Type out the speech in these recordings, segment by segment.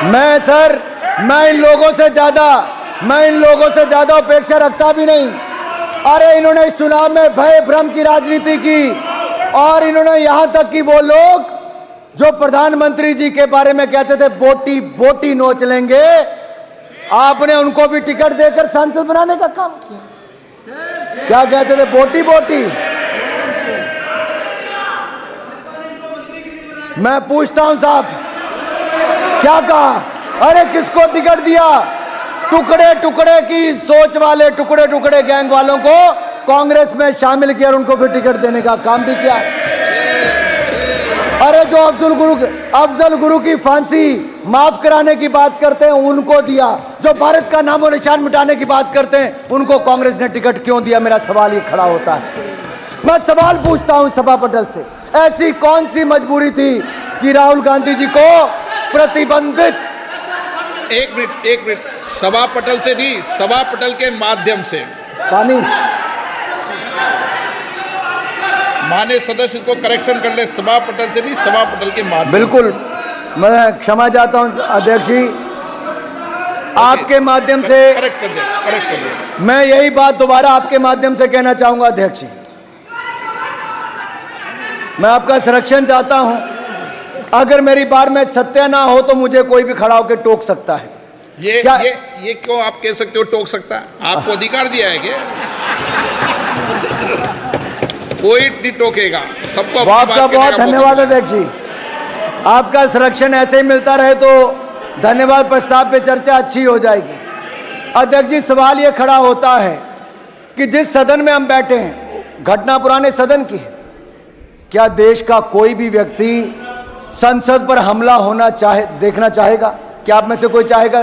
मैं इन लोगों से ज्यादा अपेक्षा रखता भी नहीं। अरे इन्होंने इस चुनाव में भय भ्रम की राजनीति की, और इन्होंने यहां तक कि वो लोग जो प्रधानमंत्री जी के बारे में कहते थे बोटी बोटी नोच लेंगे, आपने उनको भी टिकट देकर सांसद बनाने का काम किया। क्या कहते थे? बोटी बोटी। मैं पूछता हूं साहब, क्या कहा? अरे किसको टिकट दिया? टुकड़े टुकड़े की सोच वाले, टुकड़े टुकड़े गैंग वालों को कांग्रेस में शामिल किया और उनको फिर टिकट देने का काम भी किया। अरे जो अफजल गुरु की फांसी माफ कराने की बात करते हैं उनको दिया, जो भारत का नामो निशान मिटाने की बात करते हैं उनको कांग्रेस ने टिकट क्यों दिया? मेरा सवाल ये खड़ा होता है। मैं सवाल पूछता हूं सभा पटल से, ऐसी कौन सी मजबूरी थी कि राहुल गांधी जी को प्रतिबंधित? एक मिनट, सभा पटल से नहीं, सभा पटल के माध्यम से पानी माननीय सदस्य को करेक्शन कर ले, सभा पटल से नहीं, सभा पटल के माध्यम। बिल्कुल, मैं क्षमा चाहता हूं अध्यक्ष जी, आपके माध्यम से करेक्ट कर दे। मैं यही बात दोबारा आपके माध्यम से कहना चाहूंगा अध्यक्ष जी, मैं आपका संरक्षण चाहता हूं। अगर मेरी बात में सत्य ना हो तो मुझे कोई भी खड़ा होकर टोक सकता है। ये क्यों आप कह सकते हो टोक सकता है? आपको अधिकार दिया है क्या? कोई नहीं टोकेगा, सबको। आपका बहुत धन्यवाद अध्यक्ष जी, आपका संरक्षण ऐसे ही मिलता रहे तो धन्यवाद प्रस्ताव पे चर्चा अच्छी हो जाएगी। अध्यक्ष जी, सवाल ये खड़ा होता है कि जिस सदन में हम बैठे हैं, घटना पुराने सदन की है, क्या देश का कोई भी व्यक्ति संसद पर हमला होना देखना चाहेगा? क्या आप में से कोई चाहेगा?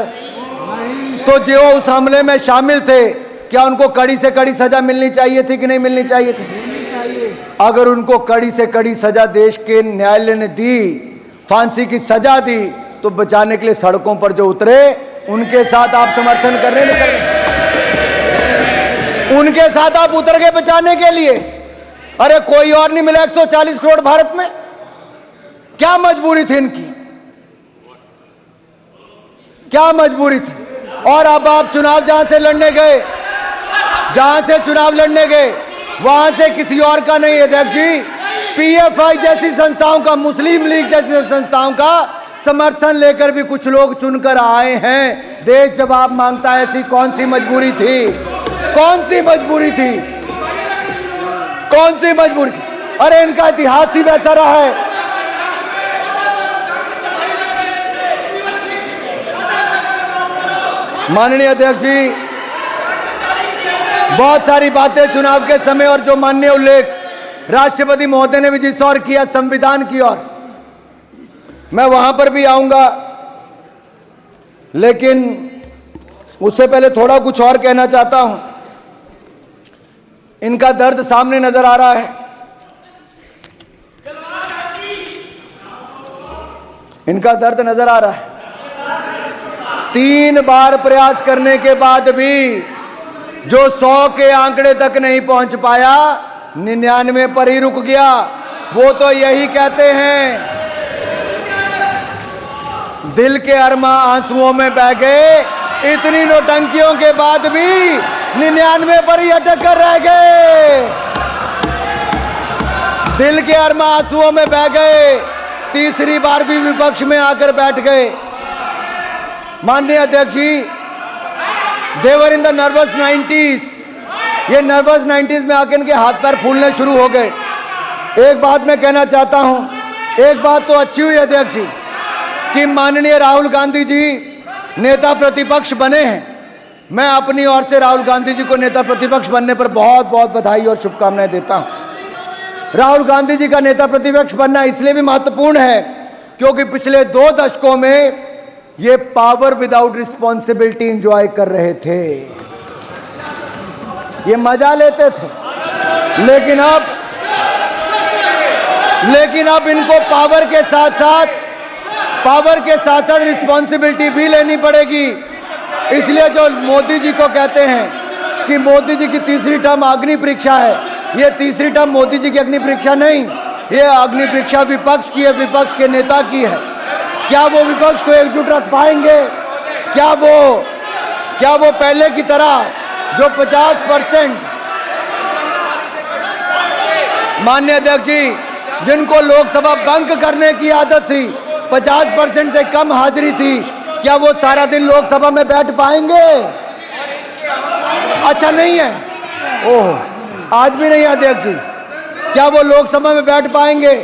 तो जो उस हमले में शामिल थे, क्या उनको कड़ी से कड़ी सजा मिलनी चाहिए थी कि नहीं मिलनी चाहिए थी? अगर उनको कड़ी से कड़ी सजा देश के न्यायालय ने दी, फांसी की सजा दी, तो बचाने के लिए सड़कों पर जो उतरे उनके साथ आप समर्थन कर रहे नहीं कर रहे? उनके साथ आप उतर गए बचाने के लिए। अरे कोई और नहीं मिला 140 करोड़ भारत में? क्या मजबूरी थी इनकी? क्या मजबूरी थी? और अब आप चुनाव जहां से लड़ने गए, वहां से किसी और का नहीं है अध्यक्ष जी, पीएफआई जैसी संस्थाओं का, मुस्लिम लीग जैसी संस्थाओं का समर्थन लेकर भी कुछ लोग चुनकर आए हैं। देश जवाब मांगता है। ऐसी कौन सी मजबूरी थी? कौन सी मजबूरी थी? कौन सी मजबूरी थी? अरे इनका इतिहास ही वैसा रहा है। माननीय अध्यक्ष जी, बहुत सारी बातें चुनाव के समय और जो माननीय उल्लेख राष्ट्रपति महोदय ने भी जिस ओर किया, संविधान की ओर, मैं वहां पर भी आऊंगा, लेकिन उससे पहले थोड़ा कुछ और कहना चाहता हूं। इनका दर्द सामने नजर आ रहा है, इनका दर्द नजर आ रहा है। 3 बार प्रयास करने के बाद भी जो 100 के आंकड़े तक नहीं पहुंच पाया, 99 पर ही रुक गया। वो तो यही कहते हैं, दिल के अरमा आंसुओं में बह गए, इतनी नौटंकियों के बाद भी 99 पर ही अटक कर रह गए। दिल के अरमा आंसुओं में बह गए, तीसरी बार भी विपक्ष में आकर बैठ गए। माननीय अध्यक्ष जी, देवर इन द नर्वस 90s, ये नर्वस 90s में आकर इनके हाथ पैर फूलने शुरू हो गए। एक बात मैं कहना चाहता हूं, एक बात तो अच्छी हुई अध्यक्ष जी कि माननीय राहुल गांधी जी नेता प्रतिपक्ष बने हैं। मैं अपनी ओर से राहुल गांधी जी को नेता प्रतिपक्ष बनने पर बहुत बहुत बधाई और शुभकामनाएं देता हूं। राहुल गांधी जी का नेता प्रतिपक्ष बनना इसलिए भी महत्वपूर्ण है क्योंकि पिछले 2 दशकों में ये पावर विदाउट रिस्पॉन्सिबिलिटी एंजॉय कर रहे थे, ये मजा लेते थे। लेकिन अब इनको पावर के साथ साथ रिस्पॉन्सिबिलिटी भी लेनी पड़ेगी। इसलिए जो मोदी जी को कहते हैं कि मोदी जी की तीसरी टर्म अग्नि परीक्षा है, ये तीसरी टर्म मोदी जी की अग्नि परीक्षा नहीं, ये अग्नि परीक्षा विपक्ष की है, विपक्ष के नेता की है। क्या वो विपक्ष को एकजुट रख पाएंगे? क्या वो पहले की तरह जो 50%, माननीय अध्यक्ष जी, जिनको लोकसभा बंक करने की आदत थी, 50% से कम हाजिरी थी, क्या वो सारा दिन लोकसभा में बैठ पाएंगे? अच्छा नहीं है, ओह आज भी नहीं अध्यक्ष जी, क्या वो लोकसभा में बैठ पाएंगे?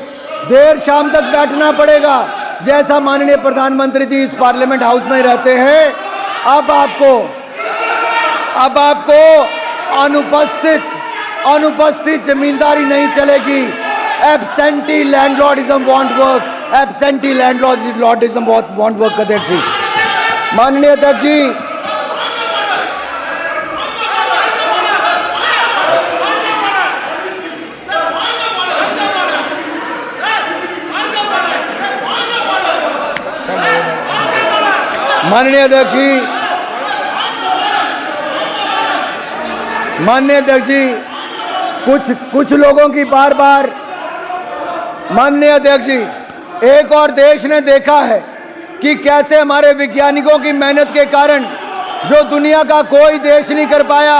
देर शाम तक बैठना पड़ेगा। जैसा माननीय प्रधानमंत्री जी इस पार्लियामेंट हाउस में रहते हैं, अब आपको अनुपस्थित जमींदारी नहीं चलेगी। Absentee landlordism want work, absentee landlordism want work. अध्यक्ष जी, माननीय अध्यक्ष जी, माननीय अध्यक्ष जी, कुछ लोगों की बार बार, माननीय अध्यक्ष जी, एक और देश ने देखा है कि कैसे हमारे वैज्ञानिकों की मेहनत के कारण जो दुनिया का कोई देश नहीं कर पाया,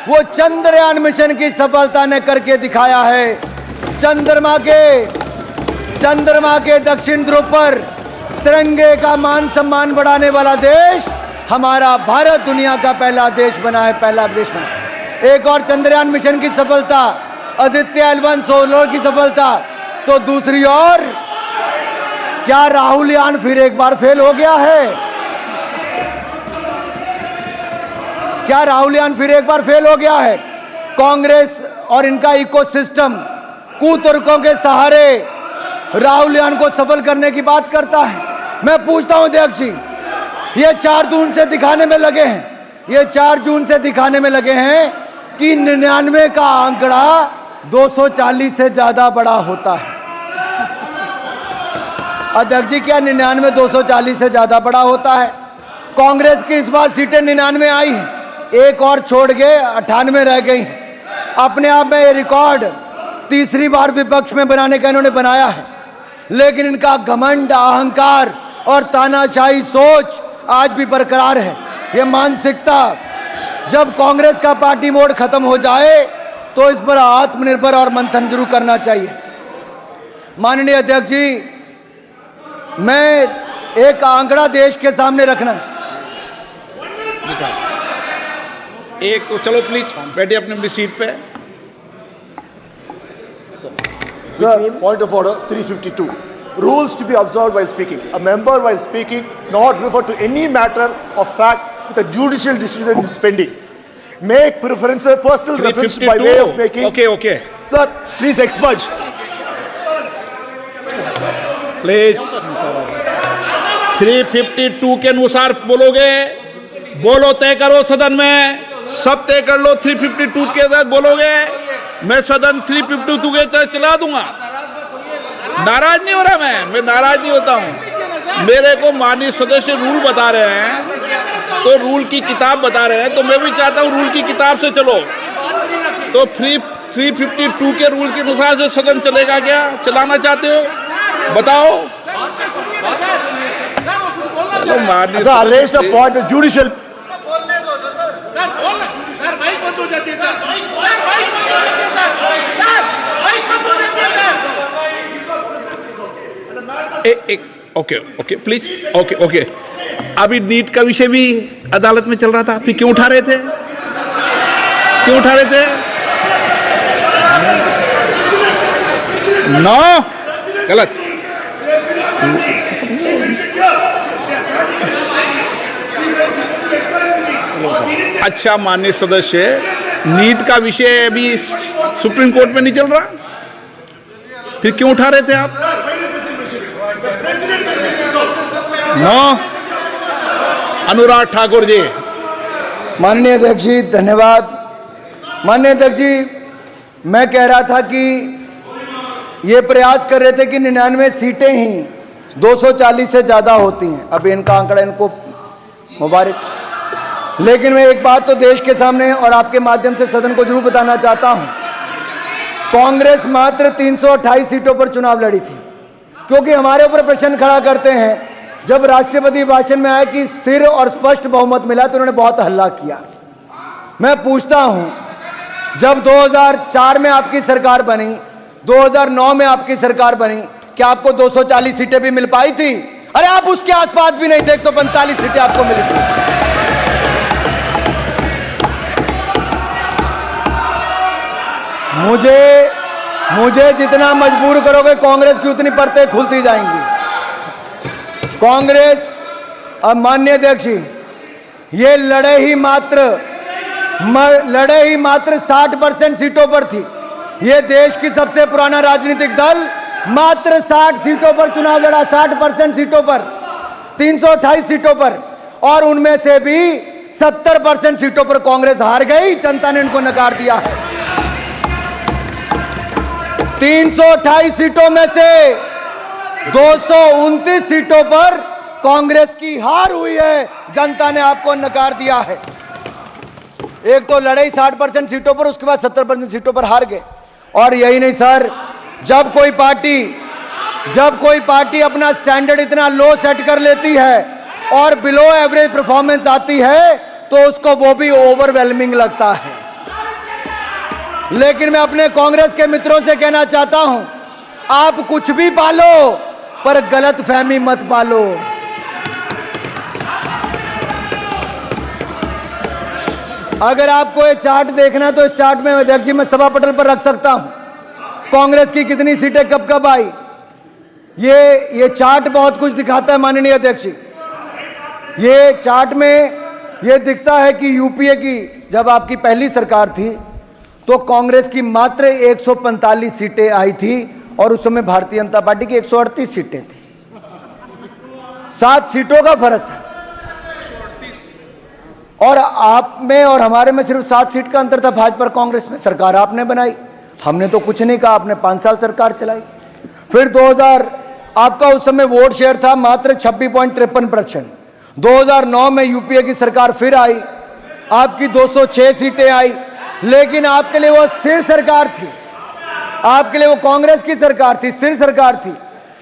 वो चंद्रयान मिशन की सफलता ने करके दिखाया है। चंद्रमा के दक्षिण ध्रुव पर तिरंगे का मान सम्मान बढ़ाने वाला देश हमारा भारत दुनिया का पहला देश बना है, पहला देश बना। एक और चंद्रयान मिशन की सफलता, आदित्य L1 सोलर की सफलता, तो दूसरी ओर क्या राहुल यान फिर एक बार फेल हो गया है? क्या राहुल यान फिर एक बार फेल हो गया है? कांग्रेस और इनका इकोसिस्टम कुतर्कों के सहारे राहुल यान को सफल करने की बात करता है। मैं पूछता हूं अध्यक्ष जी, ये 4 जून से दिखाने में लगे हैं, कि 99 का आंकड़ा 240 से ज्यादा बड़ा होता है। अध्यक्ष जी, क्या 99 240 से ज्यादा बड़ा होता है? कांग्रेस की इस बार सीटें 99 आई हैं, एक और छोड़ गए 98 रह गई। अपने आप में ये रिकॉर्ड तीसरी बार विपक्ष में बनाने का इन्होंने बनाया है, लेकिन इनका घमंड, अहंकार और तानाशाही सोच आज भी बरकरार है। ये मानसिकता, जब कांग्रेस का पार्टी मोड खत्म हो जाए तो इस पर आत्मनिर्भर और मंथन जरूर करना चाहिए। माननीय अध्यक्ष जी, मैं एक आंकड़ा देश के सामने रखना, एक तो चलो प्लीज बैठिए अपनी सीट पे। Sir, point of order 352. Rules to be observed while speaking. A member while speaking not refer to any matter of fact with a judicial decision is pending. Make preferential personal reference by way of making. Okay. Sir, please expurge. Please 352 के अनुसार बोलो तय करो सदन में, सब तय कर लो। 352 के तहत बोलोगे, मैं सदन 352 के तहत चला दूंगा। नाराज नहीं हो रहा, मैं नाराज नहीं होता हूं। मेरे को माननीय सदस्य रूल बता रहे हैं, तो रूल की किताब बता रहे हैं, तो मैं भी चाहता हूं रूल की किताब से चलो। तो 352 के रूल के अनुसार से सदन चलेगा क्या? चलाना चाहते हो बताओ। तो माननीय Sir, raise the point of judicial. Okay please okay. अभी नीट का विषय भी अदालत में चल रहा था, फिर क्यों उठा रहे थे? नो, गलत। अच्छा माननीय सदस्य, नीट का विषय अभी सुप्रीम कोर्ट में नहीं चल रहा, फिर क्यों उठा रहे थे आप? नो, अनुराग ठाकुर जी। माननीय अध्यक्ष जी धन्यवाद। माननीय अध्यक्ष जी, मैं कह रहा था कि ये प्रयास कर रहे थे कि 99 सीटें ही 240 से ज्यादा होती हैं। अब इनका आंकड़ा इनको मुबारक, लेकिन मैं एक बात तो देश के सामने और आपके माध्यम से सदन को जरूर बताना चाहता हूं। कांग्रेस मात्र 328 सीटों पर चुनाव लड़ी थी, क्योंकि हमारे ऊपर प्रश्न खड़ा करते हैं जब राष्ट्रपति भाषण में आया कि स्थिर और स्पष्ट बहुमत मिला तो उन्होंने बहुत हल्ला किया। मैं पूछता हूं, जब 2004 में आपकी सरकार बनी, 2009 में आपकी सरकार बनी, क्या आपको 240 सीटें भी मिल पाई थी? अरे आप उसके आसपास भी नहीं थे, 145 सीटें आपको मिली थी। मुझे जितना मजबूर करोगे कांग्रेस की उतनी परतें खुलती जाएंगी। कांग्रेस, अब माननीय अध्यक्ष जी, ये लड़े ही मात्र 60% सीटों पर थी। ये देश की सबसे पुराना राजनीतिक दल मात्र 60 सीटों पर चुनाव लड़ा, 60% सीटों पर, 328 सीटों पर, और उनमें से भी 70% सीटों पर कांग्रेस हार गई। जनता ने उनको नकार दिया है। 328 सीटों में से 229 सीटों पर कांग्रेस की हार हुई है। जनता ने आपको नकार दिया है। एक तो लड़ाई 60% सीटों पर, उसके बाद 70% सीटों पर हार गए। और यही नहीं सर, जब कोई पार्टी अपना स्टैंडर्ड इतना लो सेट कर लेती है और बिलो एवरेज परफॉर्मेंस आती है तो उसको वो भी ओवरवेलमिंग लगता है। लेकिन मैं अपने कांग्रेस के मित्रों से कहना चाहता हूं, आप कुछ भी पालो पर गलत फहमी मत पालो। अगर आपको ये चार्ट देखना है तो इस चार्ट में अध्यक्ष जी मैं सभा पटल पर रख सकता हूं, कांग्रेस की कितनी सीटें कब कब आई। ये चार्ट बहुत कुछ दिखाता है माननीय अध्यक्ष जी। ये चार्ट में ये दिखता है कि यूपीए की जब आपकी पहली सरकार थी तो कांग्रेस की मात्र 145 सीटें आई थी और उस समय भारतीय जनता पार्टी की 138 सीटें थी। 7 सीटों का फर्क था। और आप में और हमारे में सिर्फ 7 सीट का अंतर था। भाजपा कांग्रेस में सरकार आपने बनाई, हमने तो कुछ नहीं कहा। आपने 5 साल सरकार चलाई। फिर 2000 आपका उस समय वोट शेयर था मात्र 26.53%। 2009 में यूपीए की सरकार फिर आई, आपकी 206 सीटें आई। लेकिन आपके लिए वो स्थिर सरकार थी, आपके लिए वो कांग्रेस की सरकार थी, स्थिर सरकार थी।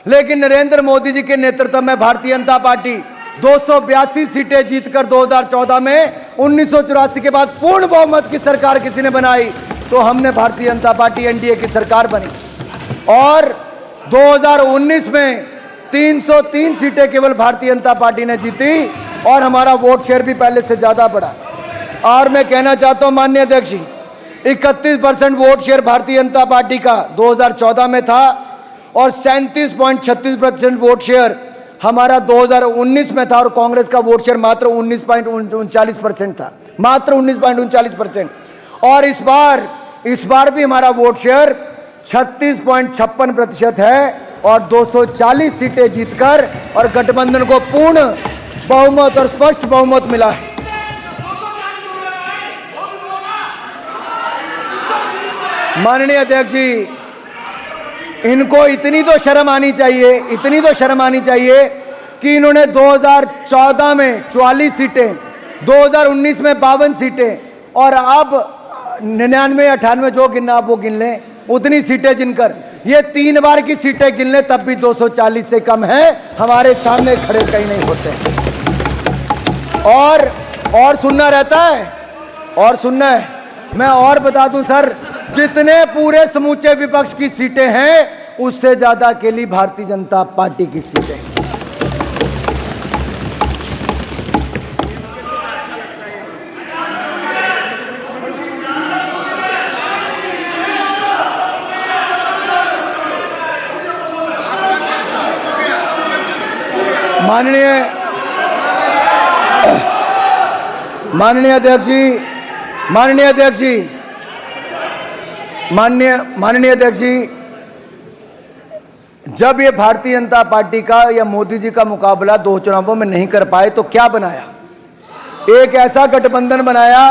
लेकिन नरेंद्र मोदी जी के नेतृत्व में भारतीय जनता पार्टी 282 सीटें जीतकर 2014 में 1984 के बाद पूर्ण बहुमत की सरकार किसी ने बनाई तो हमने भारतीय जनता पार्टी एनडीए की सरकार बनी। और 2019 में 303 सीटें केवल भारतीय जनता पार्टी ने जीती और हमारा वोट शेयर भी पहले से ज्यादा बढ़ा। और मैं कहना चाहता हूं माननीय अध्यक्ष जी, 31% vote share Bharatiya Janata party का 2014 में था और 37.36% वोट शेयर हमारा 2019 में था और कांग्रेस का वोट शेयर मात्र 19.39% था, मात्र 19.39%। और इस बार भी हमारा वोट शेयर 36.56% है और 240 सीटें जीतकर और गठबंधन को पूर्ण बहुमत और स्पष्ट बहुमत मिला है। माननीय अध्यक्ष जी, इनको इतनी तो शर्म आनी चाहिए कि इन्होंने 2014 में 44 सीटें, 2019 में 52 सीटें और अब 99, 98 जो गिनना आप वो गिन लें, उतनी सीटें जिनकर ये 3 बार की सीटें गिन लें तब भी 240 से कम है। हमारे सामने खड़े कहीं नहीं होते। और सुनना रहता है, और सुनना है। मैं और बता दूं सर, जितने पूरे समूचे विपक्ष की सीटें हैं उससे ज्यादा अकेली भारतीय जनता पार्टी की सीटें। माननीय अध्यक्ष जी, जब ये भारतीय जनता पार्टी का या मोदी जी का मुकाबला 2 चुनावों में नहीं कर पाए तो क्या बनाया? एक ऐसा गठबंधन बनाया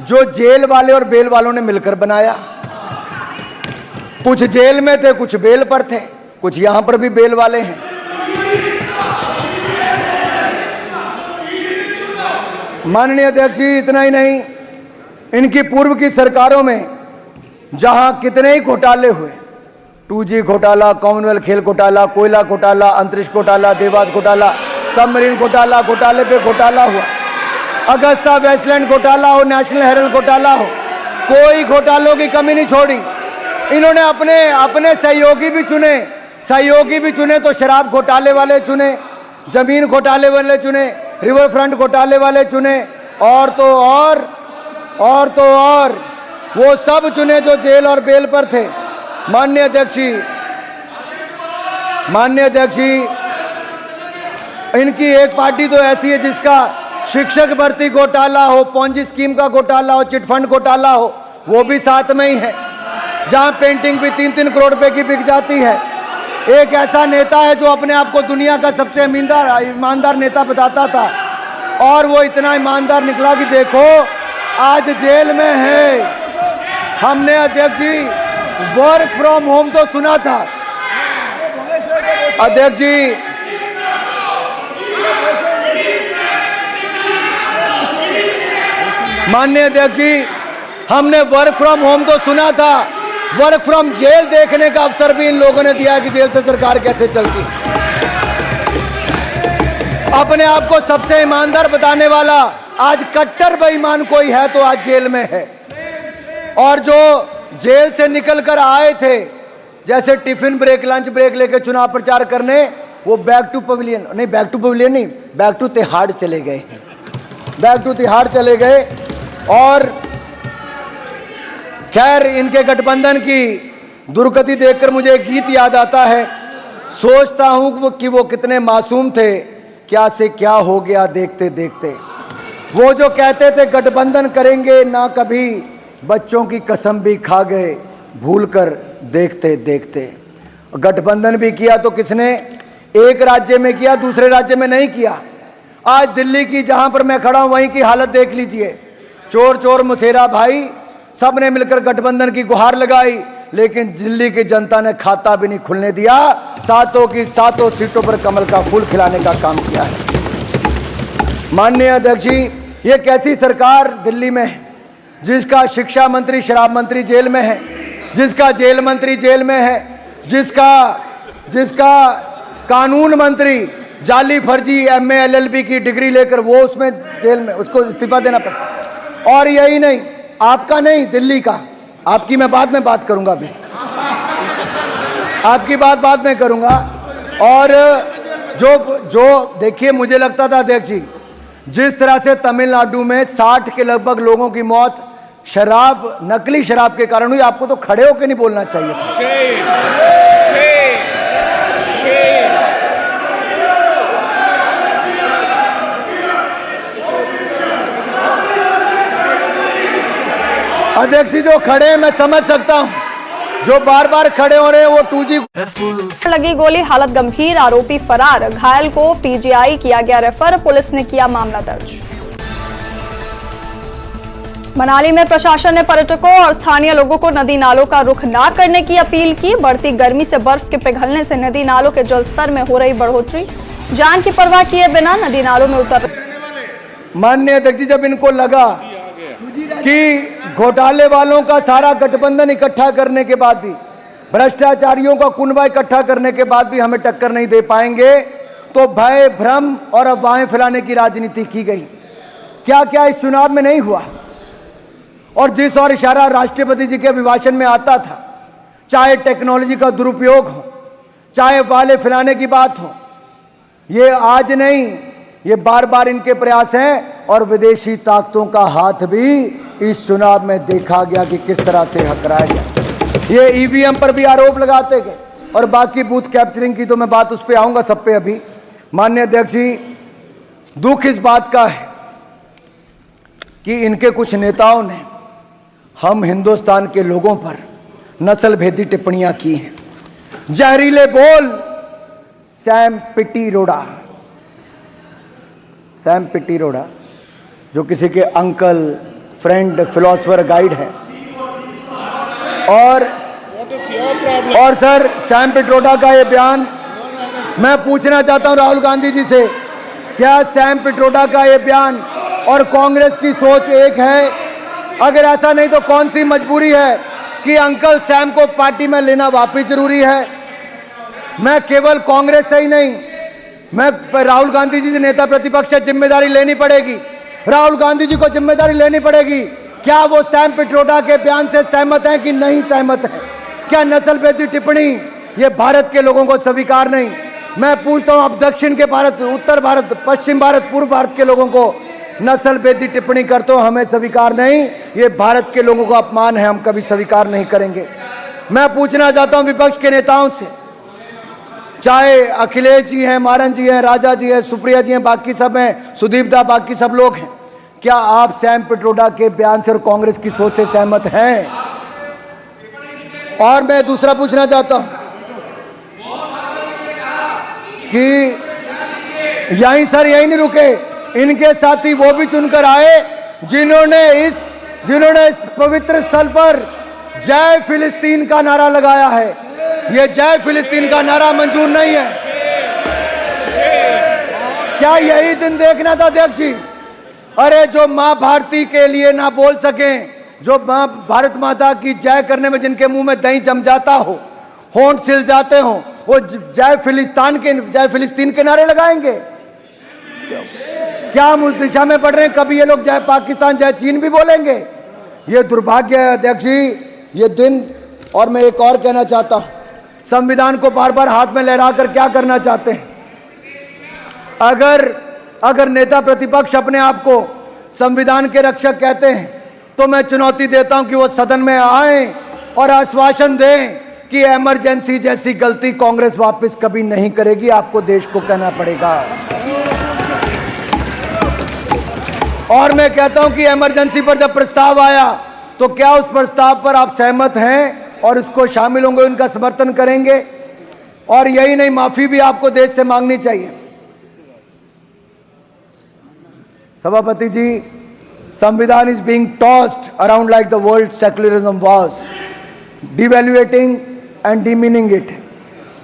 जो जेल वाले और बेल वालों ने मिलकर बनाया। कुछ जेल में थे, कुछ बेल पर थे, कुछ यहां पर भी बेल वाले हैं। माननीय अध्यक्ष जी, इतना ही नहीं, इनकी पूर्व की सरकारों में जहां कितने ही घोटाले हुए, 2G घोटाला, कॉमनवेल्थ खेल घोटाला, कोयला घोटाला, अंतरिक्ष घोटाला, देवास घोटाला, सबमरीन घोटाला, घोटाले पे घोटाला हुआ, अगस्ता वेस्टलैंड घोटाला हो, नेशनल हेराल्ड घोटाला हो, कोई घोटालों की कमी नहीं छोड़ी। इन्होंने अपने अपने सहयोगी भी चुने तो शराब घोटाले वाले चुने, जमीन घोटाले वाले चुने, रिवर फ्रंट घोटाले वाले चुने, और तो और वो सब चुने जो जेल और बेल पर थे। माननीय अध्यक्ष जी, इनकी एक पार्टी तो ऐसी है जिसका शिक्षक भर्ती घोटाला हो, पॉन्जी स्कीम का घोटाला हो, चिटफंड घोटाला हो, वो भी साथ में ही है, जहां पेंटिंग भी 3-3 करोड़ रुपए की बिक जाती है। एक ऐसा नेता है जो अपने आप को दुनिया का सबसे ईमानदार नेता बताता था, और वो इतना ईमानदार निकला कि देखो आज जेल में है। हमने अध्यक्ष जी वर्क फ्रॉम होम तो सुना था अध्यक्ष जी, माननीय अध्यक्ष जी, हमने वर्क फ्रॉम होम तो सुना था, वर्क फ्रॉम जेल देखने का अवसर भी इन लोगों ने दिया कि जेल से सरकार कैसे चलती। अपने आप को सबसे ईमानदार बताने वाला आज कट्टर बेईमान कोई है तो आज जेल में है, और जो जेल से निकल कर आए थे, जैसे टिफिन ब्रेक, लंच ब्रेक लेके चुनाव प्रचार करने, वो बैक टू तिहाड़ चले गए, बैक टू तिहाड़ चले गए। और खैर, इनके गठबंधन की दुर्गति देखकर मुझे एक गीत याद आता है, सोचता हूं कि वो कितने मासूम थे, क्या से क्या हो गया देखते देखते। वो जो कहते थे गठबंधन करेंगे ना कभी, बच्चों की कसम भी खा गए भूलकर देखते देखते। गठबंधन भी किया तो किसने, एक राज्य में किया, दूसरे राज्य में नहीं किया। आज दिल्ली की, जहां पर मैं खड़ा हूं, वहीं की हालत देख लीजिए। चोर चोर मुसेरा भाई, सब ने मिलकर गठबंधन की गुहार लगाई, लेकिन दिल्ली की जनता ने खाता भी नहीं खुलने दिया, सातों की सातों सीटों पर कमल का फूल खिलाने का काम किया है। माननीय अध्यक्ष जी, ये कैसी सरकार दिल्ली में है, जिसका शिक्षा मंत्री शराब मंत्री जेल में है, जिसका जेल मंत्री जेल में है, जिसका कानून मंत्री जाली फर्जी MA LLB की डिग्री लेकर वो उसमें जेल में, उसको इस्तीफा देना पड़ा। और यही नहीं, आपका नहीं, दिल्ली का, आपकी मैं बाद में बात करूंगा, अभी आपकी बात बाद में करूंगा। और जो देखिए, मुझे लगता था अध्यक्ष जी, जिस तरह से तमिलनाडु में 60 के लगभग लोगों की मौत शराब, नकली शराब के कारण हुई, आपको तो खड़े होकर नहीं बोलना चाहिए था। अध्यक्ष जी, जो खड़े हैं मैं समझ सकता हूं, जो बार बार खड़े हो रहे हैं वो 2G लगी गोली, हालत गंभीर, आरोपी फरार, घायल को PGI किया गया रेफर, पुलिस ने किया मामला दर्ज। मनाली में प्रशासन ने पर्यटकों और स्थानीय लोगों को नदी नालों का रुख ना करने की अपील की। बढ़ती गर्मी से बर्फ के पिघलने से नदी नालों के जलस्तर में हो रही बढ़ोतरी, जान की परवाह किए बिना नदी नालों में उतर। माननीय अध्यक्ष जी, जब इनको लगा कि घोटाले वालों का सारा गठबंधन इकट्ठा करने के बाद भी, भ्रष्टाचारियों का कुनबा इकट्ठा करने के बाद भी हमें टक्कर नहीं दे पाएंगे, तो भय, भ्रम और अफवाहें फैलाने की राजनीति की गई। क्या क्या इस चुनाव में नहीं हुआ, और जिस और इशारा राष्ट्रपति जी के अभिभाषण में आता था, चाहे टेक्नोलॉजी का दुरुपयोग हो, चाहे वाले फैलाने की बात हो, ये आज नहीं, ये बार बार इनके प्रयास हैं। और विदेशी ताकतों का हाथ भी इस चुनाव में देखा गया कि किस तरह से हकराया गया। ये EVM पर भी आरोप लगाते गए, और बाकी बूथ कैप्चरिंग की तो मैं बात उस पर आऊंगा, सब पे अभी। माननीय अध्यक्ष जी, दुख इस बात का है कि इनके कुछ नेताओं ने हम हिंदुस्तान के लोगों पर नस्ल भेदी टिप्पणियां की हैं। जहरीले बोल, सैम पिट्रोडा जो किसी के अंकल, फ्रेंड, फिलोसफर, गाइड है, और सर सैम पिट्रोडा का ये बयान, मैं पूछना चाहता हूं राहुल गांधी जी से, क्या सैम पिट्रोडा का ये बयान और कांग्रेस की सोच एक है? अगर ऐसा नहीं तो कौन सी मजबूरी है कि अंकल सैम को पार्टी में लेना वापिस जरूरी है? मैं केवल कांग्रेस से ही नहीं, राहुल गांधी जी नेता प्रतिपक्ष से जिम्मेदारी लेनी पड़ेगी। राहुल गांधी जी को जिम्मेदारी लेनी पड़ेगी। क्या वो सैम पिट्रोडा के बयान से सहमत हैं कि नहीं सहमत है? क्या नस्लभेदी टिप्पणी ये भारत के लोगों को स्वीकार नहीं? मैं पूछता हूं, अब दक्षिण के भारत, उत्तर भारत, पश्चिम भारत, पूर्व भारत के लोगों को नस्लभेदी टिप्पणी करते हो, हमें स्वीकार नहीं। ये भारत के लोगों का अपमान है, हम कभी स्वीकार नहीं करेंगे। मैं पूछना चाहता हूं विपक्ष के नेताओं से, चाहे अखिलेश जी हैं, मारन जी हैं, राजा जी हैं, सुप्रिया जी हैं, बाकी सब हैं, सुदीप दा, बाकी सब लोग हैं, क्या आप सैम पिट्रोडा के बयान से और कांग्रेस की सोच से सहमत हैं? और मैं दूसरा पूछना चाहता हूं कि यहीं नहीं रुके, इनके साथी वो भी चुनकर आए जिन्होंने इस पवित्र स्थल पर जय फिलिस्तीन का नारा लगाया है। ये जय फिलिस्तीन का नारा मंजूर नहीं है। क्या यही दिन देखना था अध्यक्ष जी? अरे जो मां भारती के लिए ना बोल सकें, जो मां भारत माता की जय करने में जिनके मुंह में दही जम जाता हो, होंठ सिल जाते हो, वो जय फिलिस्तीन के नारे लगाएंगे? क्या हम उस दिशा में बढ़ रहे हैं? कभी ये लोग जय पाकिस्तान, जय चीन भी बोलेंगे? ये दुर्भाग्य है अध्यक्ष जी, ये दिन। और मैं एक और कहना चाहता हूं, संविधान को बार बार हाथ में लहराकर क्या करना चाहते हैं? अगर नेता प्रतिपक्ष अपने आप को संविधान के रक्षक कहते हैं, तो मैं चुनौती देता हूं कि वो सदन में आए और आश्वासन दें कि इमरजेंसी जैसी गलती कांग्रेस वापस कभी नहीं करेगी। आपको देश को कहना पड़ेगा। और मैं कहता हूं कि इमरजेंसी पर जब प्रस्ताव आया, तो क्या उस प्रस्ताव पर आप सहमत हैं और उसको शामिल होंगे, उनका समर्थन करेंगे? और यही नहीं, माफी भी आपको देश से मांगनी चाहिए। सभापति जी, संविधान is being tossed around like the world secularism was, devaluating and demeaning it,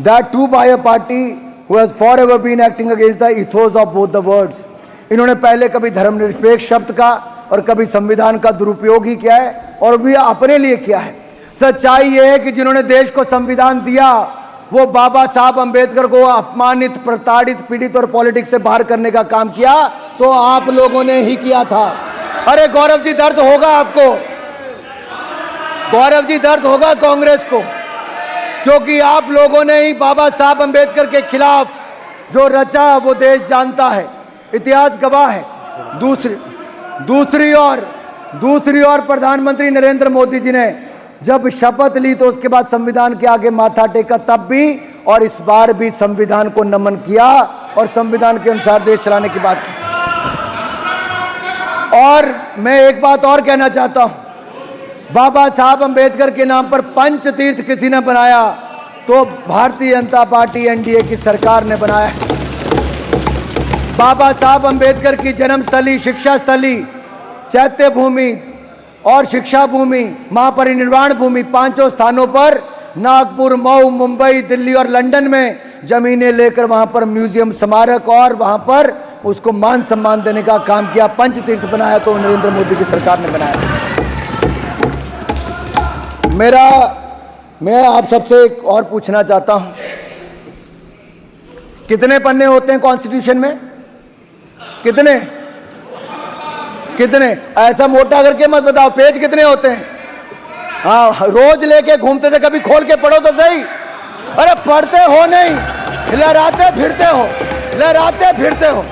that too by a party who has forever been acting against the ethos of both the words। इन्होंने पहले कभी धर्मनिरपेक्ष शब्द का और कभी संविधान का दुरुपयोग ही किया है, और भी अपने लिए किया है। सच्चाई यह है कि जिन्होंने देश को संविधान दिया, वो बाबा साहब अंबेडकर को अपमानित, प्रताड़ित, पीड़ित और पॉलिटिक्स से बाहर करने का काम किया, तो आप लोगों ने ही किया था। अरे गौरव जी, दर्द होगा आपको, गौरव जी, दर्द होगा कांग्रेस को, क्योंकि आप लोगों ने ही बाबा साहब अंबेडकर के खिलाफ जो रचा वो देश जानता है, इतिहास गवाह है। दूसरी ओर प्रधानमंत्री नरेंद्र मोदी जी ने जब शपथ ली, तो उसके बाद संविधान के आगे माथा टेका, तब भी और इस बार भी संविधान को नमन किया और संविधान के अनुसार देश चलाने की बात की। और मैं एक बात और कहना चाहता हूं, बाबा साहब अंबेडकर के नाम पर पंच तीर्थ किसी ने बनाया, तो भारतीय जनता पार्टी एनडीए की सरकार ने बनाया है। बाबा साहब अंबेडकर की जन्मस्थली, शिक्षा स्थली, चैत्य भूमि और शिक्षा भूमि, महापरिनिर्वाण भूमि, पांचों स्थानों पर नागपुर, मऊ, मुंबई, दिल्ली और लंदन में जमीनें लेकर वहां पर म्यूजियम, स्मारक और वहां पर उसको मान सम्मान देने का काम किया। पंच तीर्थ बनाया तो नरेंद्र मोदी की सरकार ने बनाया। मैं आप सबसे एक और पूछना चाहता हूं, कितने पन्ने होते हैं कॉन्स्टिट्यूशन में? कितने? ऐसा मोटा करके मत बताओ, पेज कितने होते हैं? हाँ, रोज लेके घूमते थे, कभी खोल के पढ़ो तो सही। अरे पढ़ते हो नहीं, लहराते फिरते हो।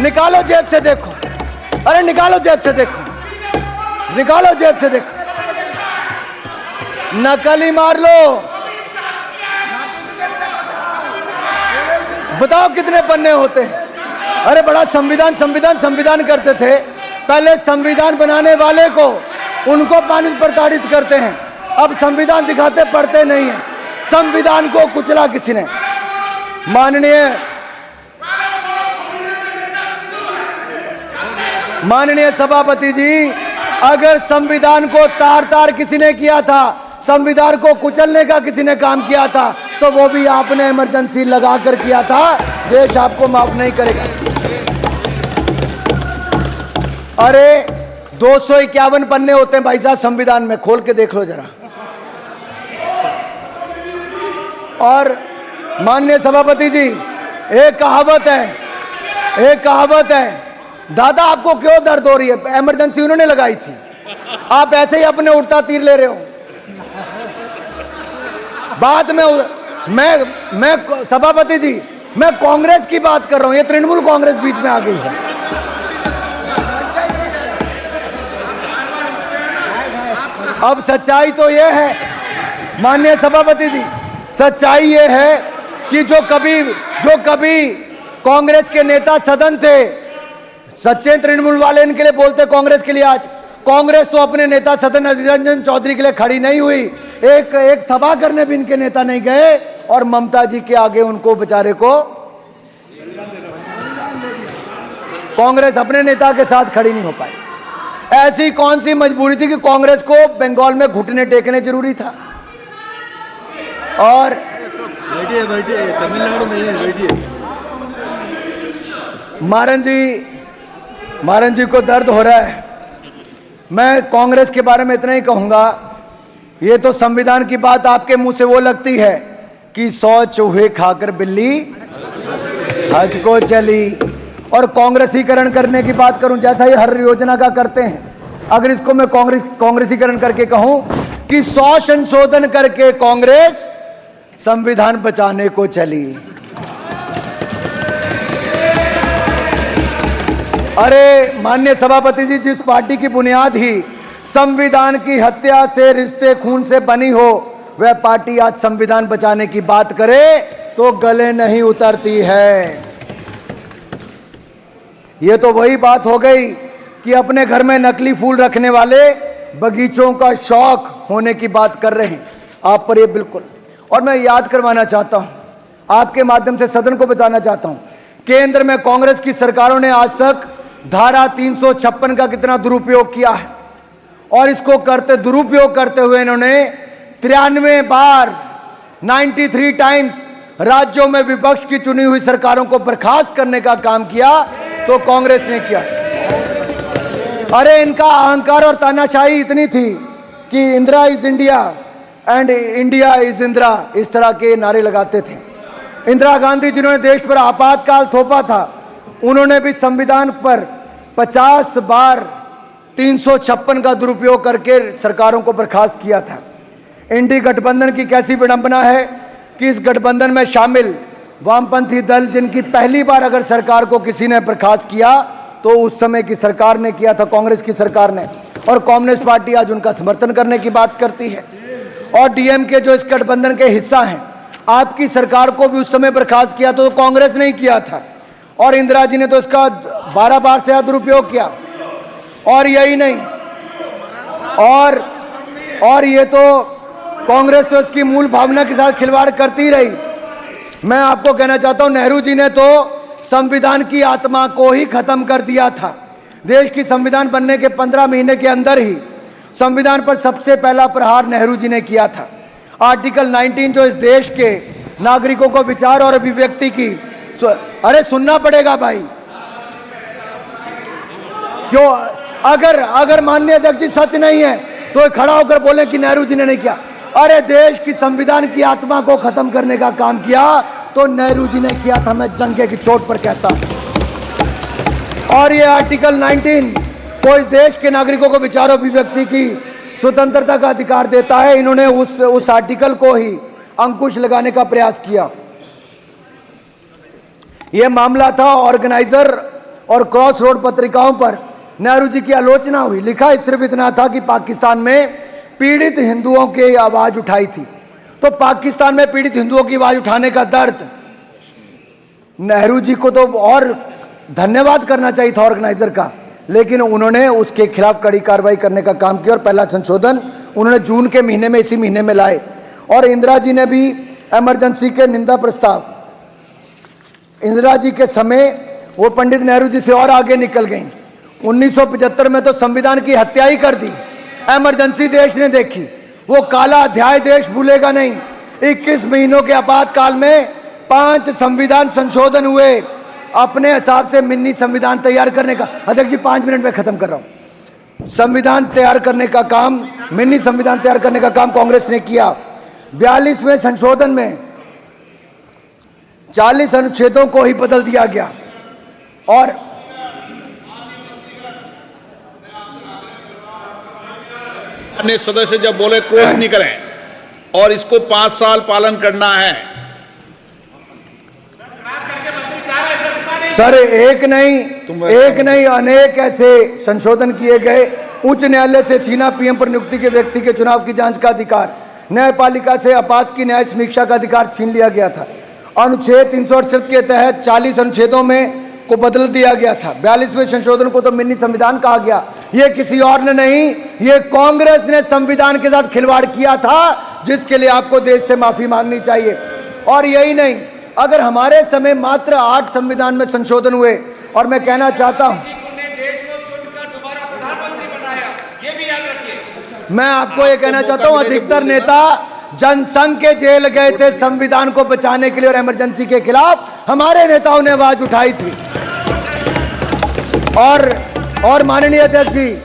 निकालो जेब से देखो, अरे निकालो जेब से देखो, नकली मार लो। बताओ कितने पन्ने होते हैं? अरे बड़ा संविधान करते थे। पहले संविधान बनाने वाले को, उनको प्रताड़ित करते हैं, अब संविधान दिखाते, पढ़ते नहीं है। संविधान को कुचला किसी ने। माननीय सभापति जी, अगर संविधान को तार किसी ने किया था, संविधान को कुचलने का किसी ने काम किया था, तो वो भी आपने इमरजेंसी लगाकर किया था। देश आपको माफ नहीं करेगा। अरे 251 पन्ने होते हैं भाई साहब संविधान में, खोल के देख लो जरा। और माननीय सभापति जी, एक कहावत है, दादा आपको क्यों दर्द हो रही है, इमरजेंसी उन्होंने लगाई थी, आप ऐसे ही अपने उड़ता तीर ले रहे हो। बाद में मैं सभापति जी, मैं कांग्रेस की बात कर रहा हूं, ये तृणमूल कांग्रेस बीच में आ गई है। अब सच्चाई तो ये है माननीय सभापति जी, सच्चाई ये है कि जो कभी कांग्रेस के नेता सदन थे, सच्चे तृणमूल वाले इनके लिए बोलते कांग्रेस के लिए, आज कांग्रेस तो अपने नेता सदन अधीर रंजन चौधरी के लिए खड़ी नहीं हुई, एक सभा करने भी इनके नेता नहीं गए, और ममता जी के आगे उनको बेचारे को कांग्रेस अपने नेता के साथ खड़ी नहीं हो पाई। ऐसी कौन सी मजबूरी थी कि कांग्रेस को बंगाल में घुटने टेकने जरूरी था? और बैठिए तमिलनाडु में है, बैठिए। मारन जी को दर्द हो रहा है। मैं कांग्रेस के बारे में इतना ही कहूंगा, ये तो संविधान की बात आपके मुंह से वो लगती है कि 100 चूहे खाकर बिल्ली हज को चली, और कांग्रेसीकरण करने की बात करूं, जैसा ये हर योजना का करते हैं, अगर इसको मैं कांग्रेसीकरण करके कहूं कि 100 संशोधन करके कांग्रेस संविधान बचाने को चली। अरे माननीय सभापति जी, जिस पार्टी की बुनियाद ही संविधान की हत्या से, रिश्ते खून से बनी हो, वह पार्टी आज संविधान बचाने की बात करे तो गले नहीं उतरती है। यह तो वही बात हो गई कि अपने घर में नकली फूल रखने वाले बगीचों का शौक होने की बात कर रहे हैं आप पर, ये बिल्कुल। और मैं याद करवाना चाहता हूं, आपके माध्यम से सदन को बताना चाहता हूं, केंद्र में कांग्रेस की सरकारों ने आज तक धारा 356 का कितना दुरुपयोग किया है, और इसको दुरुपयोग करते हुए इन्होंने 93 बार 93 टाइम्स राज्यों में विपक्ष की चुनी हुई सरकारों को बर्खास्त करने का काम किया, तो कांग्रेस ने किया। अरे इनका अहंकार और तानाशाही इतनी थी कि Indira is India and India is Indira, इस तरह के नारे लगाते थे। इंदिरा गांधी जिन्होंने देश पर आपातकाल थोपा था, उन्होंने भी संविधान पर 50 बार 356 का दुरुपयोग करके सरकारों को बर्खास्त किया था। इंडी गठबंधन की कैसी विडंबना है कि इस गठबंधन में शामिल वामपंथी दल, जिनकी पहली बार अगर सरकार को किसी ने बर्खास्त किया तो उस समय की सरकार ने किया था, कांग्रेस की सरकार ने, और कम्युनिस्ट पार्टी आज उनका समर्थन करने की बात करती है। और डीएमके जो इस गठबंधन के हिस्सा हैं, आपकी सरकार को भी उस समय बर्खास्त किया तो कांग्रेस ने किया था, और इंदिरा जी ने तो इसका 12 बार से दुरुपयोग किया। और यही नहीं, और ये तो कांग्रेस तो इसकी मूल भावना के साथ खिलवाड़ करती रही। मैं आपको कहना चाहता हूं, नेहरू जी ने तो संविधान की आत्मा को ही खत्म कर दिया था। देश की संविधान बनने के 15 महीने के अंदर ही संविधान पर सबसे पहला प्रहार नेहरू जी ने किया था। आर्टिकल 19 जो इस देश के नागरिकों को विचार और अभिव्यक्ति की, अरे सुनना पड़ेगा भाई, क्यों? अगर माननीय अध्यक्ष जी सच नहीं है तो खड़ा होकर बोले कि नेहरू जी ने नहीं किया। अरे देश की संविधान की आत्मा को खत्म करने का काम किया तो नेहरू जी ने किया था, मैं डंके की चोट पर कहता हूं। और ये आर्टिकल 19 को इस देश के नागरिकों को विचार और अभिव्यक्ति की स्वतंत्रता का अधिकार देता है। इन्होंने उस आर्टिकल को ही अंकुश लगाने का प्रयास किया। यह मामला था ऑर्गेनाइजर और क्रॉस रोड पत्रिकाओं पर नेहरू जी की आलोचना हुई। लिखा सिर्फ इतना था कि पाकिस्तान में पीड़ित हिंदुओं की आवाज उठाई थी। तो पाकिस्तान में पीड़ित हिंदुओं की आवाज उठाने का दर्द, नेहरू जी को तो और धन्यवाद करना चाहिए था ऑर्गेनाइजर का, लेकिन उन्होंने उसके खिलाफ कड़ी कार्रवाई करने का काम किया और पहला संशोधन उन्होंने जून के महीने में, इसी महीने में लाए। और इंदिरा जी ने भी इमरजेंसी के निंदा प्रस्ताव, इंदिरा जी के समय वो पंडित नेहरू जी से और आगे निकल गई। 1975 में तो संविधान की हत्या ही कर दी। इमरजेंसी देश ने देखी, वो काला अध्याय देश भूलेगा नहीं। 21 महीनों के आपातकाल में 5 संविधान संशोधन हुए। अपने हिसाब से मिनी संविधान तैयार करने का, अध्यक्ष जी 5 मिनट में खत्म कर रहा हूं, संविधान तैयार करने का काम, मिनी संविधान तैयार करने का काम कांग्रेस ने किया। 42वें संशोधन में 40 अनुच्छेदों को ही बदल दिया गया। और अन्य सदस्य जब बोले क्रोध नहीं करें और इसको 5 साल पालन करना है। सर एक नहीं अनेक ऐसे संशोधन किए गए। उच्च न्यायालय से छीना पीएम पर नियुक्ति के व्यक्ति के चुनाव की जांच का अधिकार, न्यायपालिका से आपात की न्याय समीक्षा का अधिकार छीन लिया गया था। अनुच्छेद 368 के तहत 40 अनुच्छेदों में को बदल दिया गया था। 42वें संशोधन को तो मिनी संविधान कहा गया। ये किसी और ने नहीं, ये कांग्रेस ने संविधान के साथ खिलवाड़ किया था, जिसके लिए आपको देश से माफी मांगनी चाहिए। और यही नहीं, अगर हमारे समय मात्र 8 संविधान में संशोधन हुए, और मैं कहना चाहता हूं, मैं आपको ये कहना चाहता हूं, अधिकतर नेता जनसंघ के जेल गए थे संविधान को बचाने के लिए और इमरजेंसी के खिलाफ हमारे नेताओं ने आवाज उठाई थी। और माननीय अध्यक्ष जी,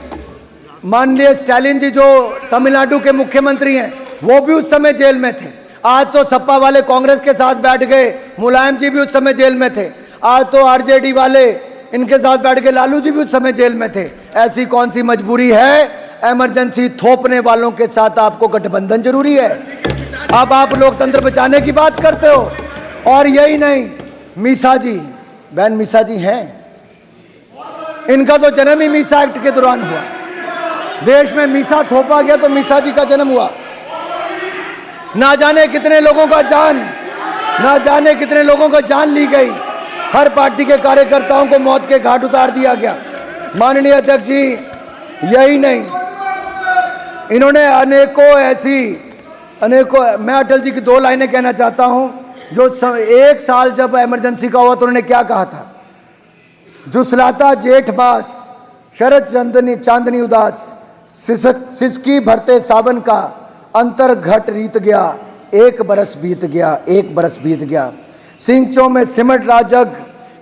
माननीय स्टालिन जी जो तमिलनाडु के मुख्यमंत्री हैं, वो भी उस समय जेल में थे। आज तो सपा वाले कांग्रेस के साथ बैठ गए, मुलायम जी भी उस समय जेल में थे। आज तो आरजेडी वाले इनके साथ बैठ गए, लालू जी भी उस समय जेल में थे। ऐसी कौन सी मजबूरी है? इमरजेंसी थोपने वालों के साथ आपको गठबंधन जरूरी है। अब आप लोकतंत्र बचाने की बात करते हो। और यही नहीं, मीसा जी, बहन मीसा जी हैं, इनका तो जन्म ही मीसा एक्ट के दौरान हुआ। देश में मीसा थोपा गया तो मीसा जी का जन्म हुआ। ना जाने कितने लोगों का जान ली गई। हर पार्टी के कार्यकर्ताओं को मौत के घाट उतार दिया गया। माननीय अध्यक्ष जी, यही नहीं, इन्होंने मैं अटल जी की 2 लाइनें कहना चाहता हूं। जो 1 साल जब इमरजेंसी का हुआ तो उन्होंने क्या कहा था? जुसलाता जेठ मास, शरद चांदनी उदास, सिसकी भरते सावन का, अंतर घट रीत गया, 1 बरस बीत गया। सिंचों में सिमट राजग,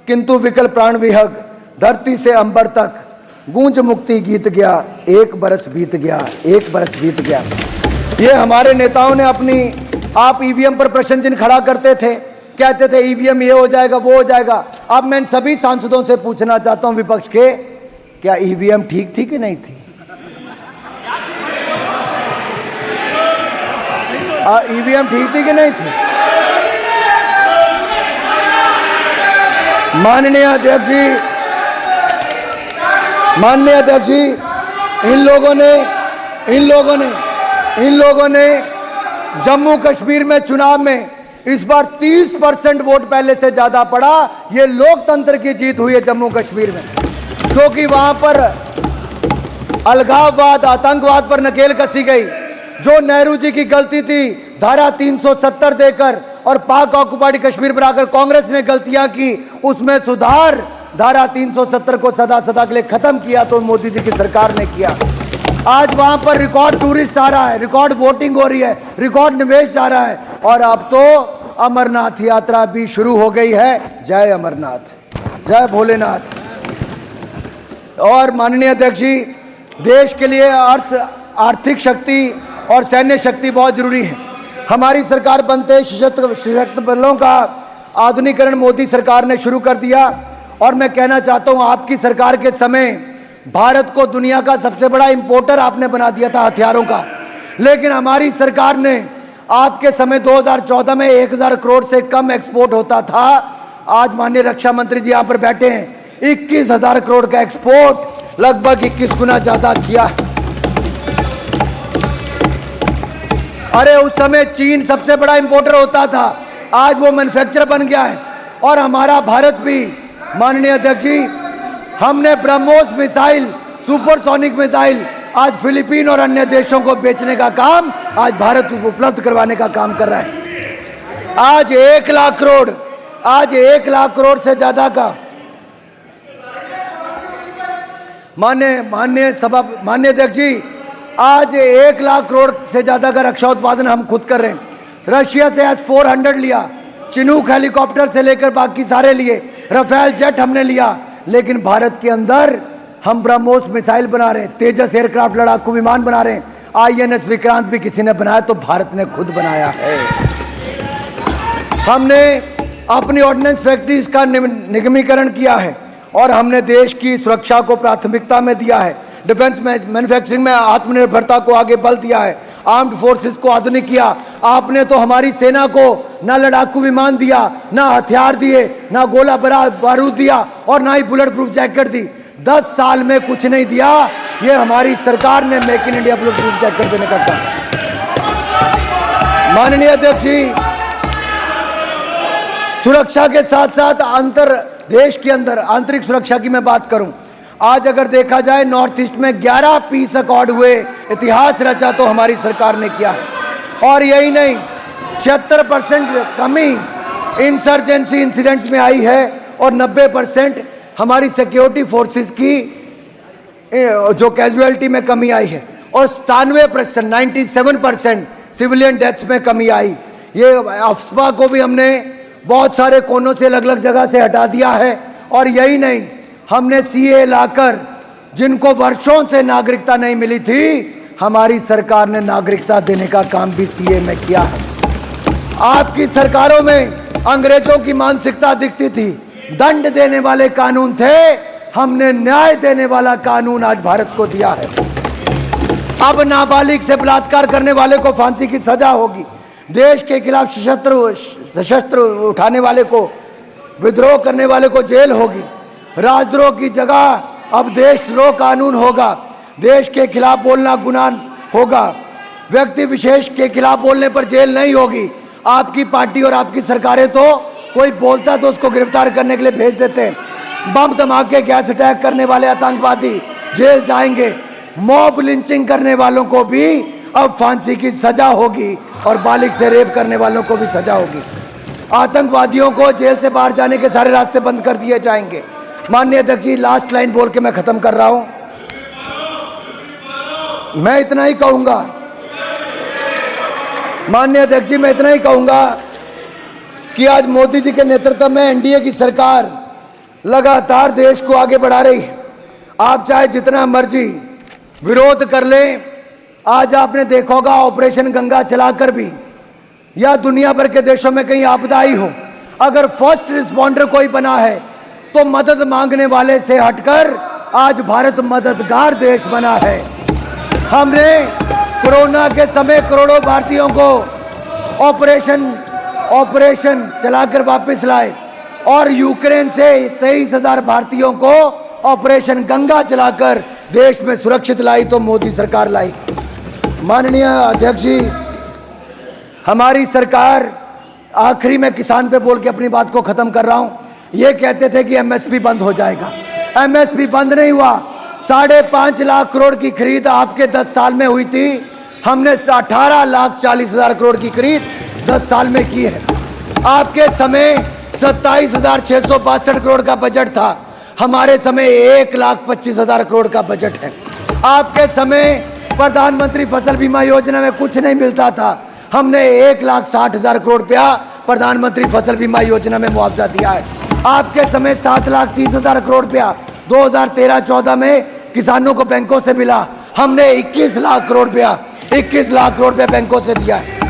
किंतु विकल प्राण विहग, धरती से अंबर तक गूंज मुक्ति गीत गया, 1 बरस बीत गया। ये हमारे नेताओं ने आप ईवीएम पर प्रश्न चिन्ह खड़ा करते थे, कहते थे ईवीएम ये हो जाएगा, वो हो जाएगा। अब मैं इन सभी सांसदों से पूछना चाहता हूं विपक्ष के, क्या ईवीएम ठीक थी कि नहीं थी? ईवीएम ठीक थी कि नहीं थी? माननीय अध्यक्ष जी, इन लोगों ने जम्मू कश्मीर में चुनाव में इस बार 30% वोट पहले से ज्यादा पड़ा। ये लोकतंत्र की जीत हुई है जम्मू कश्मीर में, क्योंकि वहां पर अलगाववाद, आतंकवाद पर नकेल कसी गई। जो नेहरू जी की गलती थी धारा 370 देकर और पाक ऑक्युपाइड कश्मीर पर आकर कांग्रेस ने गलतियां की, उसमें सुधार धारा 370 को सदा के लिए खत्म किया तो मोदी जी की सरकार ने किया। आज वहां पर रिकॉर्ड टूरिस्ट आ रहा है, रिकॉर्ड वोटिंग हो रही है, रिकॉर्ड निवेश आ रहा है, और अब तो अमरनाथ यात्रा भी शुरू हो गई है। जय अमरनाथ, जय भोलेनाथ। और माननीय अध्यक्ष जी, देश के लिए आर्थिक शक्ति और सैन्य शक्ति बहुत जरूरी है। हमारी सरकार बनते सशस्त्र बलों का आधुनिकीकरण मोदी सरकार ने शुरू कर दिया। और मैं कहना चाहता हूं, आपकी सरकार के समय भारत को दुनिया का सबसे बड़ा इंपोर्टर आपने बना दिया था हथियारों का, लेकिन हमारी सरकार ने आपके समय 2014 में 1000 करोड़ से कम एक्सपोर्ट होता था। आज माननीय रक्षा मंत्री जी यहां पर बैठे हैं, 21,000 करोड़ का एक्सपोर्ट, लगभग 21 गुना ज्यादा किया। अरे उस समय चीन सबसे बड़ा इंपोर्टर होता था, आज वो मैन्युफैक्चरर बन गया है। और हमारा भारत भी, माननीय अध्यक्ष जी, हमने ब्रह्मोस मिसाइल, सुपरसोनिक मिसाइल आज फिलीपीन और अन्य देशों को बेचने का काम आज भारत उपलब्ध करवाने का काम कर रहा है। आज 1 लाख करोड़ से ज्यादा का माननीय अध्यक्ष जी, आज 1 लाख करोड़ से ज्यादा का रक्षा उत्पादन हम खुद कर रहे हैं। रशिया से S-400 लिया, चिनूक हेलीकॉप्टर से लेकर बाकी सारे लिए, राफेल जेट हमने लिया, लेकिन भारत के अंदर हम ब्रह्मोस मिसाइल बना रहे हैं, तेजस एयरक्राफ्ट लड़ाकू विमान बना रहे हैं, INS विक्रांत भी किसी ने बनाया तो भारत ने खुद बनाया है। हमने अपनी ऑर्डिनेंस फैक्ट्रीज का निगमीकरण किया है और हमने देश की सुरक्षा को प्राथमिकता में दिया है। डिफेंस मैन्युफैक्चरिंग में आत्मनिर्भरता को आगे बल दिया है। आर्म्ड फोर्सेस को आधुनिक किया। आपने तो हमारी सेना को ना लड़ाकू विमान दिया, ना हथियार दिए, ना गोला बारूद दिया और ना ही बुलेट प्रूफ जैकेट दी। 10 साल में कुछ नहीं दिया। ये हमारी सरकार ने make in India bullet proof jacket देने का काम। माननीय अध्यक्ष जी, सुरक्षा के साथ साथ देश के अंदर आंतरिक सुरक्षा की मैं बात करूं, आज अगर देखा जाए नॉर्थ ईस्ट में 11 पीस अकॉर्ड हुए, इतिहास रचा तो हमारी सरकार ने किया है। और यही नहीं, 76% कमी इंसर्जेंसी इंसिडेंट्स में आई है और 90% हमारी सिक्योरिटी फोर्सेस की जो कैजुअलिटी में कमी आई है और 97% सिविलियन डेथ्स में कमी आई। ये अफवाह को भी हमने बहुत सारे कोनों से अलग अलग जगह से हटा दिया है। और यही नहीं, हमने सीए लाकर जिनको वर्षों से नागरिकता नहीं मिली थी, हमारी सरकार ने नागरिकता देने का काम भी सीए में किया है। आपकी सरकारों में अंग्रेजों की मानसिकता दिखती थी, दंड देने वाले कानून थे, हमने न्याय देने वाला कानून आज भारत को दिया है। अब नाबालिग से बलात्कार करने वाले को फांसी की सजा होगी। देश के खिलाफ सशस्त्र उठाने वाले को, विद्रोह करने वाले को जेल होगी। राजद्रोह की जगह अब देशद्रोह कानून होगा। देश के खिलाफ बोलना गुनाह होगा। व्यक्ति विशेष के खिलाफ बोलने पर जेल नहीं होगी। आपकी पार्टी और आपकी सरकारें तो कोई बोलता तो उसको गिरफ्तार करने के लिए भेज देते हैं। बम धमाके, गैस अटैक करने वाले आतंकवादी जेल जाएंगे। मॉब लिंचिंग करने वालों को भी अब फांसी की सजा होगी और बालिग से रेप करने वालों को भी सजा होगी। आतंकवादियों को जेल से बाहर जाने के सारे रास्ते बंद कर दिए जाएंगे। माननीय अध्यक्ष जी, लास्ट लाइन बोल के मैं खत्म कर रहा हूं। मैं इतना ही कहूंगा, माननीय अध्यक्ष जी, मैं इतना ही कहूंगा कि आज मोदी जी के नेतृत्व में एनडीए की सरकार लगातार देश को आगे बढ़ा रही है। आप चाहे जितना मर्जी विरोध कर लें, आज आपने देखा होगा ऑपरेशन गंगा चलाकर भी या दुनिया भर के देशों में कहीं आपदा आई हो, अगर फर्स्ट रिस्पॉन्डर कोई बना है तो मदद मांगने वाले से हटकर आज भारत मददगार देश बना है। हमने कोरोना के समय करोड़ों भारतीयों को ऑपरेशन चलाकर वापस लाए और यूक्रेन से 23,000 भारतीयों को ऑपरेशन गंगा चलाकर देश में सुरक्षित लाई तो मोदी सरकार लाई। माननीय अध्यक्ष जी, हमारी सरकार, आखिरी में किसान पे बोल के अपनी बात को खत्म कर रहा हूं। ये कहते थे कि एमएसपी बंद हो जाएगा। एमएसपी बंद नहीं हुआ। 5.5 लाख करोड़ की खरीद आपके 10 साल में हुई थी। हमने 18,40,000 करोड़ की खरीद 10 साल में की है। आपके समय 27,662 करोड़ का बजट था। हमारे समय 1,25,000 करोड़ का बजट है। आपके समय प्रधानमंत्री फसल बीमा योजना में कुछ नहीं मिलता था। हमने 1,60,000 करोड़ रुपया प्रधानमंत्री फसल बीमा योजना में मुआवजा दिया है। आपके समय 7,30,000 करोड़ रुपया 2013-14 में किसानों को बैंकों से मिला। हमने 21 लाख करोड़ रुपया बैंकों से दिया है।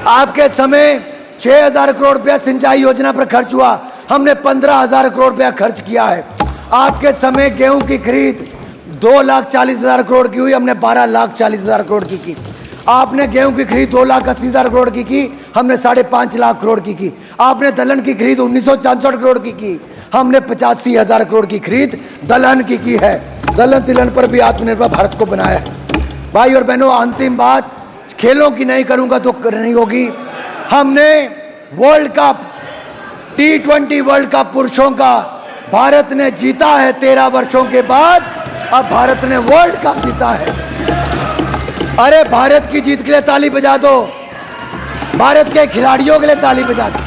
आपके समय 6,000 करोड़ रुपया सिंचाई योजना पर खर्च हुआ। हमने 15,000 करोड़ रुपया खर्च किया है। आपके समय गेहूं की खरीद 2,40,000 करोड़ की हुई, हमने 12,40,000 करोड़ की। आपने गेहूं की खरीद 2,80,000 करोड़ की, हमने 5.5 लाख करोड़ की। आपने दलहन की खरीद 1,964 करोड़ की, हमने 85,000 करोड़ की खरीद दलहन की है। दलहन तिलहन पर भी आत्मनिर्भर भारत को बनाया है। भाई और बहनों, अंतिम बात खेलों की नहीं करूंगा तो नहीं होगी। हमने world cup T20 world cup पुरुषों का भारत ने जीता है 13 वर्षों के बाद। अब भारत ने वर्ल्ड कप जीता है। अरे भारत की जीत के लिए ताली बजा दो, भारत के खिलाड़ियों के लिए ताली बजा दो।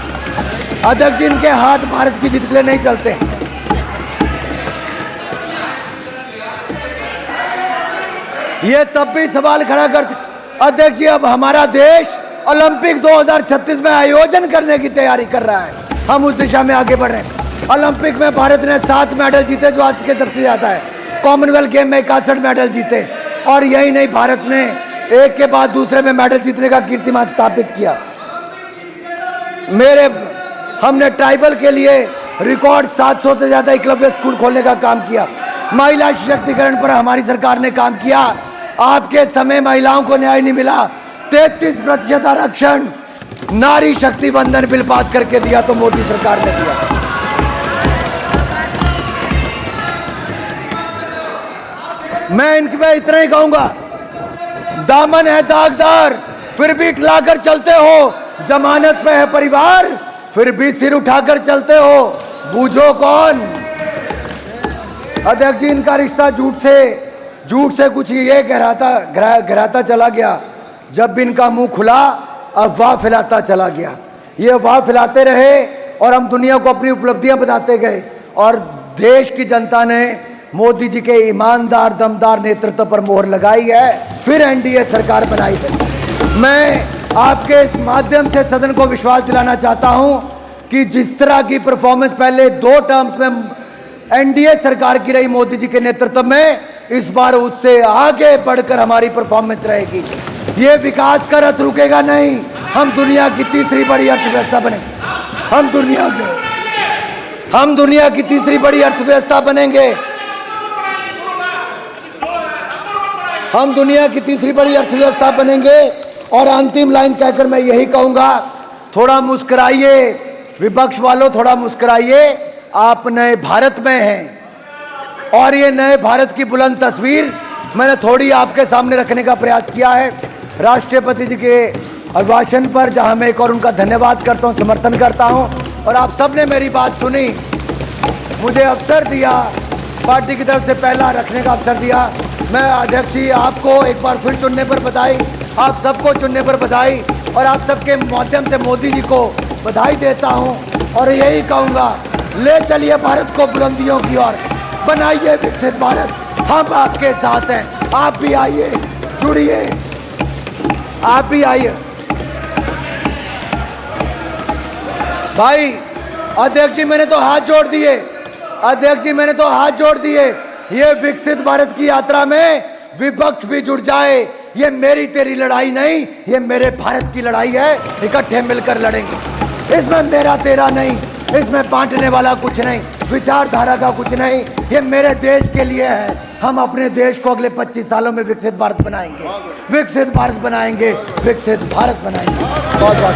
अध्यक्ष जी, इनके हाथ भारत की जीत के लिए नहीं चलते। ये तब भी सवाल खड़ा करते। अध्यक्ष जी, अब हमारा देश ओलंपिक 2036 में आयोजन करने की तैयारी कर रहा है। हम उस दिशा में आगे बढ़ रहे हैं। ओलंपिक में भारत ने 7 मेडल जीते, जो आज के सबसे ज्यादा है। कॉमनवेल्थ गेम में 61 मेडल जीते। और यही नहीं, भारत ने एक के बाद दूसरे में मेडल जीतने का कीर्तिमान स्थापित किया। मेरे हमने ट्राइबल के लिए रिकॉर्ड 700 से ज्यादा एकलव्य स्कूल खोलने का काम किया। महिला सशक्तिकरण पर हमारी सरकार ने काम किया। आपके समय महिलाओं को न्याय नहीं मिला। 33% आरक्षण नारी शक्ति बंधन बिल पास करके दिया तो मोदी सरकार ने दिया। मैं इनके पे इतना ही कहूंगा, दामन है दागदार फिर भी इठलाकर चलते हो, जमानत पे है परिवार फिर भी सिर उठाकर चलते हो, बूझो कौन। अध्यक्ष जी, इनका रिश्ता झूठ से कुछ ये गहराता चला गया। जब भी इनका मुंह खुला अफवाह फैलाता चला गया। ये अफवाह फैलाते रहे और हम दुनिया को अपनी उपलब्धियां बताते गए और देश की जनता ने मोदी जी के ईमानदार दमदार नेतृत्व पर मोहर लगाई है, फिर एनडीए सरकार बनाई है। मैं आपके इस माध्यम से सदन को विश्वास दिलाना चाहता हूं कि जिस तरह की परफॉर्मेंस पहले 2 टर्म्स में एनडीए सरकार की रही मोदी जी के नेतृत्व में, इस बार उससे आगे बढ़कर हमारी परफॉर्मेंस रहेगी। ये विकास का रथ रुकेगा नहीं। हम दुनिया की तीसरी बड़ी अर्थव्यवस्था बने। हम दुनिया की तीसरी बड़ी अर्थव्यवस्था बनेंगे। हम दुनिया की तीसरी बड़ी अर्थव्यवस्था बनेंगे। और अंतिम लाइन कहकर मैं यही कहूंगा, थोड़ा मुस्कुराइए विपक्ष वालों, थोड़ा मुस्कुराइए। आप नए भारत में हैं और ये नए भारत की बुलंद तस्वीर मैंने थोड़ी आपके सामने रखने का प्रयास किया है। राष्ट्रपति जी के अभिभाषण पर जहां मैं एक और उनका धन्यवाद करता हूं, समर्थन करता हूं और आप सबने मेरी बात सुनी, मुझे अवसर दिया, पार्टी की तरफ से पहला रखने का अवसर दिया। मैं अध्यक्ष जी आपको एक बार फिर चुनने पर बधाई, आप सबको चुनने पर बधाई और आप सबके माध्यम से मोदी जी को बधाई देता हूं और यही कहूंगा, ले चलिए भारत को बुलंदियों की ओर, बनाइए विकसित भारत। हम आपके साथ हैं, आप भी आइए, जुड़िए, आप भी आइए। भाई अध्यक्ष जी मैंने तो हाथ जोड़ दिए, अध्यक्ष जी मैंने तो हाथ जोड़ दिए। ये विकसित भारत की यात्रा में विपक्ष भी जुड़ जाए। ये मेरी तेरी लड़ाई नहीं, ये मेरे भारत की लड़ाई है, इकट्ठे मिलकर लड़ेंगे। इसमें मेरा तेरा नहीं, इसमें बांटने वाला कुछ नहीं, विचारधारा का कुछ नहीं, ये मेरे देश के लिए है। हम अपने देश को अगले 25 सालों में विकसित भारत बनाएंगे, विकसित भारत बनाएंगे, विकसित भारत बनाएंगे। बहुत बहुत